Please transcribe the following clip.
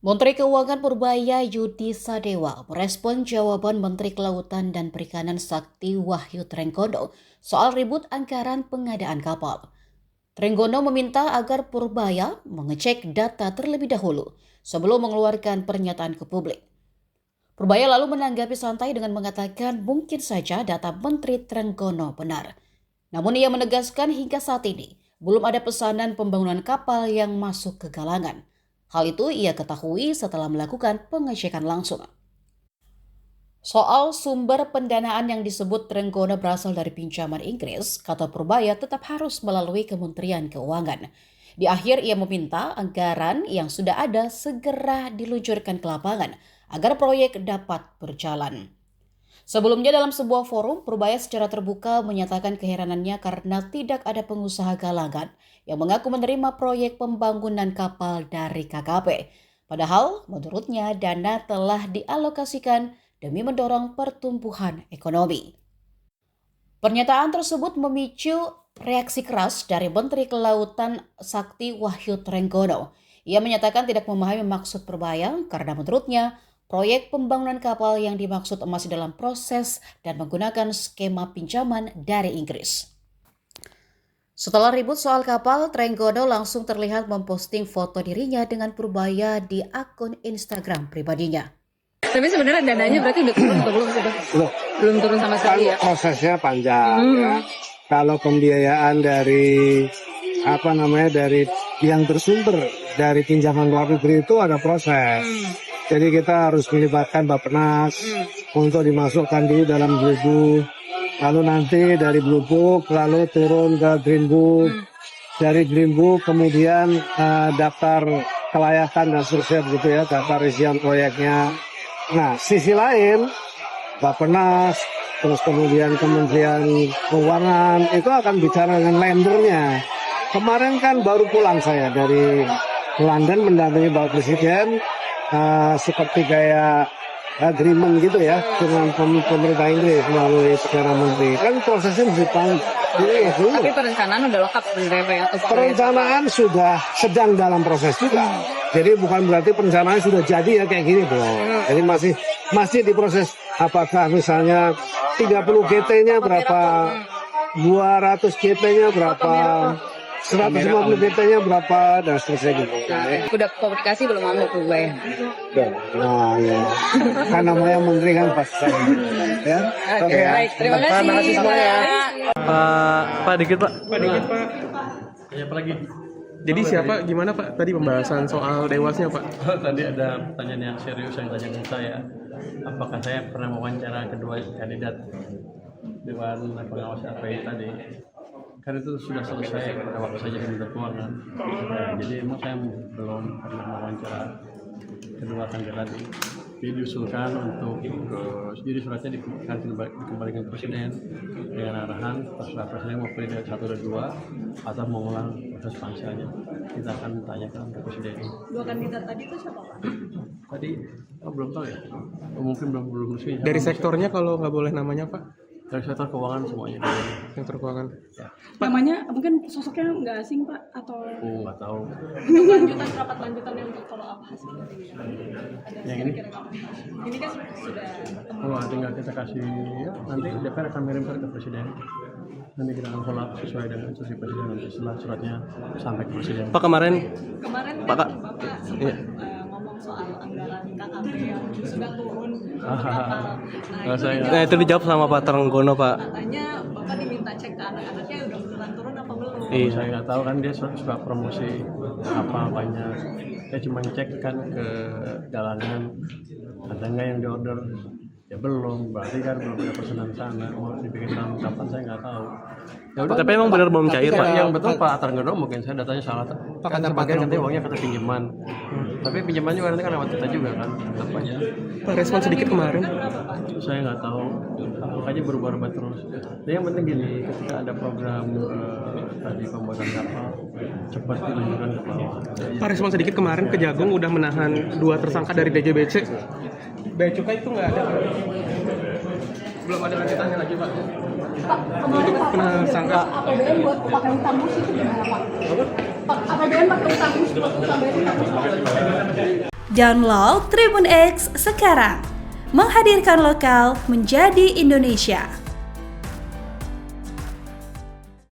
Menteri Keuangan Purbaya Yudi Sadewa merespon jawaban Menteri Kelautan dan Perikanan Sakti Wahyu Trenggono soal ribut anggaran pengadaan kapal. Trenggono meminta agar Purbaya mengecek data terlebih dahulu sebelum mengeluarkan pernyataan ke publik. Purbaya lalu menanggapi santai dengan mengatakan mungkin saja data Menteri Trenggono benar. Namun ia menegaskan hingga saat ini belum ada pesanan pembangunan kapal yang masuk ke galangan. Hal itu ia ketahui setelah melakukan pengecekan langsung. Soal sumber pendanaan yang disebut Trenggono berasal dari pinjaman Inggris, kata Purbaya tetap harus melalui Kementerian Keuangan. Di akhir ia meminta anggaran yang sudah ada segera diluncurkan ke lapangan agar proyek dapat berjalan. Sebelumnya dalam sebuah forum, Purbaya secara terbuka menyatakan keheranannya karena tidak ada pengusaha galangan yang mengaku menerima proyek pembangunan kapal dari KKP. Padahal menurutnya dana telah dialokasikan demi mendorong pertumbuhan ekonomi. Pernyataan tersebut memicu reaksi keras dari Menteri Kelautan Sakti Wahyu Trenggono. Ia menyatakan tidak memahami maksud Purbaya karena menurutnya proyek pembangunan kapal yang dimaksud masih dalam proses dan menggunakan skema pinjaman dari Inggris. Setelah ribut soal kapal, Trenggono langsung terlihat memposting foto dirinya dengan Purbaya di akun Instagram pribadinya. Tapi sebenarnya dananya berarti udah turun atau belum? Belum turun sama sekali ya? Prosesnya panjang. Ya. Kalau pembiayaan dari dari yang bersumber dari pinjaman luar negeri itu ada proses. Jadi kita harus melibatkan Bappenas untuk dimasukkan di dalam Blue Book. Lalu nanti dari Blue Book lalu turun ke Green Book. Dari Green Book kemudian daftar kelayakan dan seterusnya gitu ya, daftar isian proyeknya. Nah, sisi lain Bappenas terus kemudian Kementerian Keuangan itu akan bicara dengan lendernya. Kemarin kan baru pulang saya dari London mendampingi Bapak Presiden. Seperti kayak agreement gitu ya dengan pemerintah Inggris melalui Perdana Menteri. Kan prosesnya mesti panjang. Tapi perencanaan udah lengkap sebenarnya Pak ya? Perencanaan sudah sedang dalam proses juga. Jadi bukan berarti perencanaan sudah jadi ya kayak gini belum. Jadi masih diproses. Apakah misalnya 30 GT-nya berapa, 200 GT-nya berapa, 150 GT-nya berapa dan seterusnya gitu. Udah komunikasi belum sama Purbaya? Nah, ya. Kan namanya menteri kan pasti. Ya. Oke, baik. Terima kasih semuanya. Pak dikit Pak. Ya, apa lagi? Jadi siapa gimana Pak tadi pembahasan soal dewasnya Pak? Tadi ada pertanyaan yang serius yang tanya ke saya. Apakah saya pernah mewawancara kedua kandidat Dewan Pengawas API tadi? Kan itu sudah selesai pada waktu saya jadi Menteri Keuangan. Jadi emang saya belum pernah mewawancara kedua kandidat tadi. Jadi diusulkan untuk jadi suratnya dikembalikan ke Presiden dengan arahan terserah Presiden mau pilih dari 1 dan 2 atau mengulang proses pangsanya. Kita akan tanyakan ke Presiden. Dua kandidat tadi itu siapa Pak? Tadi belum tahu ya, mungkin belum resmi. Dari sektornya kalau nggak boleh namanya Pak? Dari sektor keuangan semuanya. Sektor keuangan. Ya. Namanya mungkin sosoknya nggak asing Pak atau Nggak tahu. untuk rapat lanjutannya untuk follow up hasil dari Yang ini? ini kan sudah Tinggal kita kasih ya, nanti DPR akan mengirim surat ke Presiden. Nanti kita akan follow up sesuai dengan instruksi Presiden nanti setelah suratnya sampai ke Presiden. Pak kemarin kemarin Pak, kan Bapak sempat ngomong soal anggaran KKP yang sudah turun nah itu dijawab sama Pak Trenggono Pak. katanya Bapak diminta cek ke anak-anaknya udah beneran turun apa belum? Iya. Saya nggak tahu kan dia suka promosi apa banyak. Saya cuma cek kan ke galangan ada nggak yang diorder. Ya belum, berarti kan belum ada pesanan sana. Mau dibikin dalam kapan saya nggak tahu. Ya udah, Tapi emang benar belum cair Pak. yang betul Pak Trenggono mungkin saya datanya salah. Kan sebagian nanti uangnya kata pinjaman. Tapi pinjaman juga nanti kan lewat kita juga kan. Apa aja? Pak respon sedikit kemarin. Saya nggak tahu. Makanya berubah-ubah terus. Nah, yang penting gini, ketika ada program tadi pembuatan kapal cepat dilanjutkan ke bawah. Pak respon sedikit kemarin Kejagung udah menahan 2 tersangka dari DJBC. Bea Cukai itu nggak ada. Belum ada lanjutannya lagi Pak. Untuk tersangka. APBN buat pakai utang bus itu gimana Pak? APBN pakai utang bus buat utang bayar utang bus. Download Tribun X sekarang. Menghadirkan lokal menjadi Indonesia.